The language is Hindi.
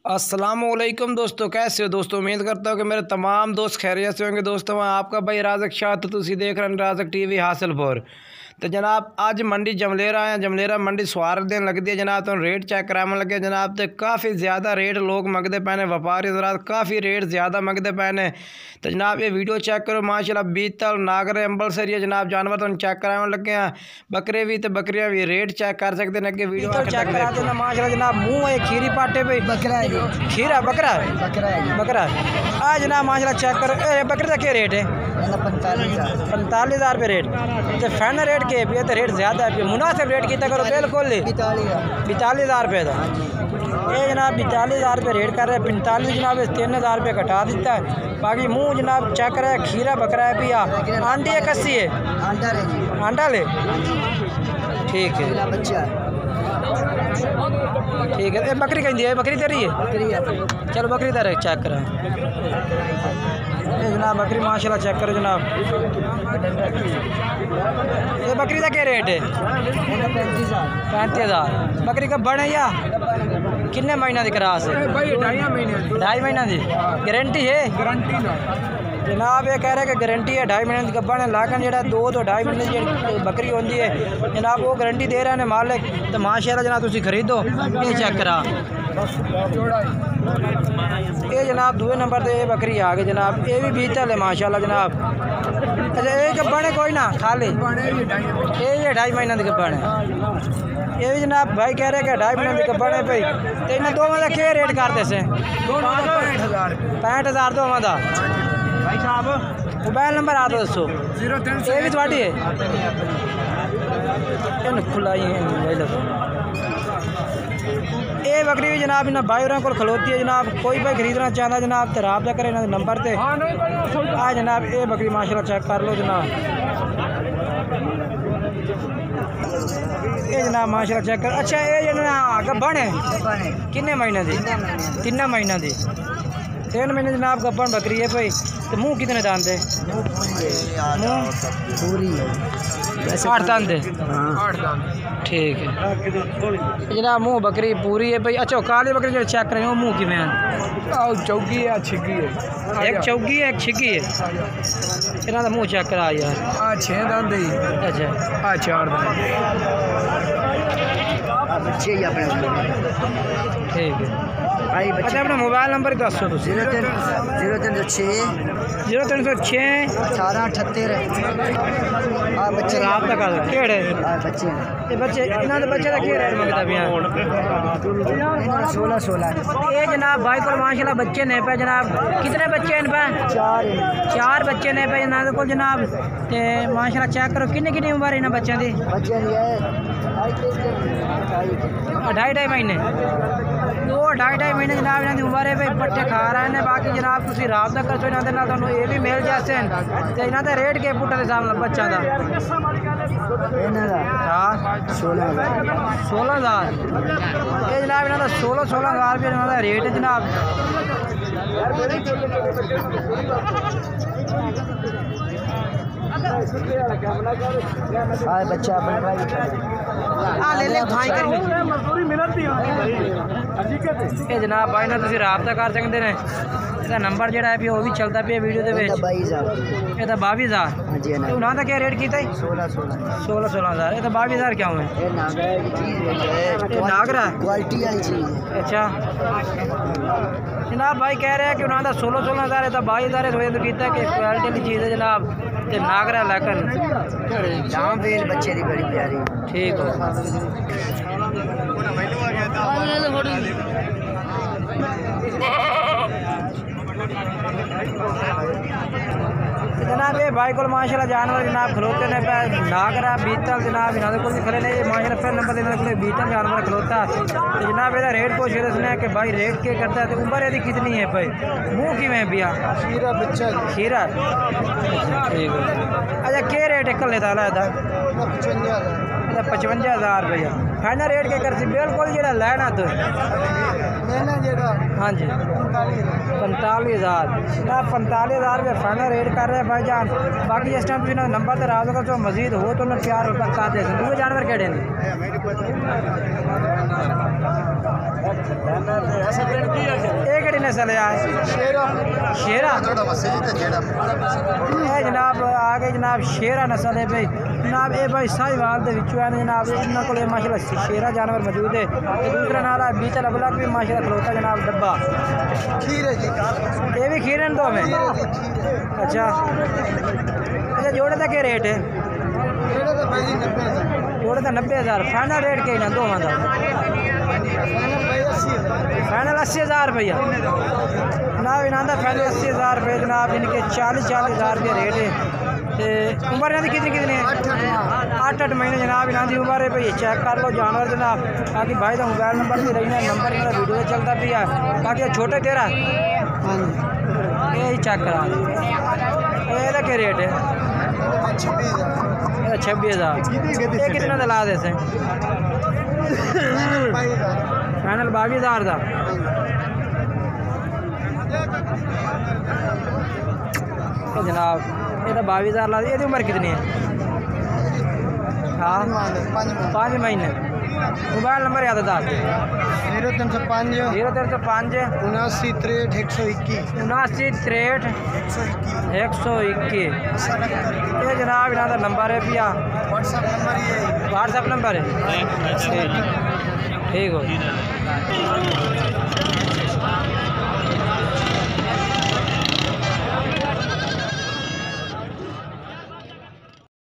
अस्सलामुअलैकुम दोस्तों, कैसे हो दोस्तों। उम्मीद करता हूँ कि मेरे तमाम दोस्त खैरियत से होंगे। दोस्तों मैं आपका भाई राज़क शाह, तो तुसी देख रहे हैं राज़क टीवी हासिलपुर। तो जनाब अज मंडी जमलेरा आए, जमलेरा मंडी सवार दिन लगती है जनाब। तो रेट चेक कराने लगे जनाब, तो काफ़ी ज़्यादा रेट लोग मंगते पे ने, व्यापारी हज़रात काफ़ी रेट ज़्यादा मंगते पे ने। तो जनाब ये वीडियो चेक करो, माशाल्लाह बीतल नागरे अंबलसर ये जनाब जानवर तो चेक कराने लगे हैं। बकरे भी तो बकरियाँ भी रेट चेक कर सकते हैं कि वीडियो चेक करा देना। माशाल्लाह जनाब मुँह है खीरी पाटे पे बकरा है, खीरा बकरा बकरा आ जनाब माशाल्लाह चेक करो। बकरे का क्या रेट है? 45,000 रुपये रेट। तो फाइनल रेट के पे तो रेट ज़्यादा है, मुनासिब रेट कितना करो बिल्कुल 42,000 रुपये का ये जनाब 42,000 रुपये रेट कर रहे हैं। 45 जनाब 3,000 रुपये घटा देता है। बाकी मुँह जनाब चेक कर रहा है, खीरा बकरा है पिया। आंटी है कस्सी है आंटा ले, ठीक है ठीक है। बकरी कहीं दिया है, बकरी दे रही है, चलो बकरी दे रहे चेक करें जनाब। बकरी माशाल्लाह चेक करो जनाब। ये बकरी का क्या रेट है? 35,000। बकरी कब बने या कितने महीना की क्रास है? 2.5 महीना की गारंटी है? जनाब ये कह रहे हैं कि गारंटी है 2.5 महीने की गब्बन है। लाकन जो 2-2.5 महीने की बकरी होती है जनाब, वो गारंटी दे रहे हैं मालिक। तो माशाल्लाह जनाब तुम खरीदो। ये चेक करा ये जनाब दूसरे नंबर पर ये बकरी आ गई जनाब। ये भी बीतल है माशाल्लाह जनाब। अच्छा ये गब्बन है कोई ना खाली, ये 2.5 महीने की गब्बन है। ये भी जनाब भाई कह रहे हैं कि 2.5 महीने की गब्बन है भाई। तो इन दोनों का क्या रेट करते से? 65,000 दोनों का। भाई साहब मोबाइल नंबर आप दसो। ये भी थोड़ी है खुला ये बकरी भी जनाब इन्हें भाई को खलोती है जनाब। कोई भाई खरीदना चाहता जनाब तो राबता करे इन्होंने नंबर पे आ जनाब। ये बकरी माशाल्लाह चेक कर लो जनाब। ये जनाब माशाल्लाह चेक कर। अच्छा ये जनाब गब्बन है कितने महीने की? 3 महीने की। 3 महीने जनाब गब्बन बकरी है भाई। तो मुँह कितने दांत है? मुँह पूरी है 8 दांत है, ठीक है जनाब। मुँह बकरी पूरी है भाई। अच्छा काली बकरी जो चेक करें वो मुँह किमें चौकी है छिगी है? एक चौकी है एक छिगी है। इन्हों का मुँह चेक करा यार। 6 दांत है। अच्छा 4 दांत, ठीक है। अच्छा अपना मोबाइल नंबर दसो। 0306 1878 रात तक केड़े बच्चे बच्चे इन्हों के बच्चे का क्या रेट मंगता पिया? 16 ये जनाब भाई को माशाल्लाह बच्चे ने पे जनाब। कितने बच्चे इन पे? 4 बच्चे ने पे इन्होंने को जनाब। ते माशाल्लाह चेक करो किन्नी किन्नी उम्र इन्होंने बच्चों की? 2.5 महीने। 2-2.5 महीने जनाब इन्होंने उम्र है भाई। पट्टे खा रहे हैं। बाकी जनाब तुम राबता कर सो इन्होंने ये भी मिल जाते हैं। तो इन्हों का रेट के पुट्टे के सामने बच्चा का? हाँ 16,000। ये जनाब इन्हों का 16,000 रुपये इन्हों का रेट है जनाब। बच्चा ये जनाब भाई ना तुम राबता कर सकते हैं। इसका नंबर जो है वो भी चलता पे वीडियो के। 22,000 उन्होंने क्या रेट किया? 16,000। ये तो 22,000 क्या हुए? नागरा क्वालिटी वाली चीज़। अच्छा जनाब भाई कह रहे हैं कि उन्होंने 16,000 है तो 22,000 किया कि क्वालिटी वाली चीज़ है जनाब। तो नागरा लेकिन जाम बेल बच्चे की बड़ी प्यारी, ठीक हो। जनाब ये भाई को माशाल्लाह जानवर जनाब खलोते ने पे नागरा बीतल जनाब इन्होंने को भी खड़े ने। माशाल्लाह फिर नंबर इन्होंने को बीतल जानवर खलोता। तो जनाब ये रेट पूछ रहे कि भाई रेट क्या करता है? तो उम्र यदि कितनी है भाई? मुँह कि में भैया? खीरा बच्चा खीरा, ठीक है। अच्छा क्या रेट है? कल लेता था 55,000 रुपया। फाइनल रेट क्या कर बिल्कुल जो लेना तो हाँ जी 45,000 ना 45,000 रुपये फाइनल रेट कर रहे हैं भाईजान। बाकी इस टाइम तुम नंबर तो राज जो मजीद हो तो प्यार कर दे दूसरे जानवर केड़े ने ये केड़ी नस्ल है शेरा जनाब आ गए जनाब शेरा नस्ल है भाई जनाब ये भाई साहिवाल दे विचों है जनाब इन्हां कोल माशाल्लाह शेरा जानवर मौजूद है। दूसरा नाला बीतल अबलक भी माशाल्लाह खलोता जनाब डब्बा खीर है जी ये भी खीर दो में अच्छा अच्छा जोड़े का क्या रेट है जोड़े का 90,000 फाइनल रेट के ना दोवां दा फाइनल 80,000 रुपया जनाब इन्हों का फाइनल 80,000 रुपये जनाब इनके 40,000 रुपये रेट है। तो उम्र इन्हों की कितनी है 8 महीने जनाब इन्हों की उम्र है भाई चेक कर लो जानवर जनाब। बाकी भाई का मोबाइल नंबर भी रही है नंबर इन्होंने वीडियो चलता भी है। बाकी छोटे तेरा यही चेक करा ये क्या रेट है 26,000 ये कितना दिला दे से फाइनल 22,000 का जनाब ये तो 22,000 ला दी। उम्र कितनी है हाँ 5 महीने। मोबाइल नंबर याद था 0305 73 121 ये जनाब इन्हों का नंबर है भैया व्हाट्सएप नंबर है ठीक हो।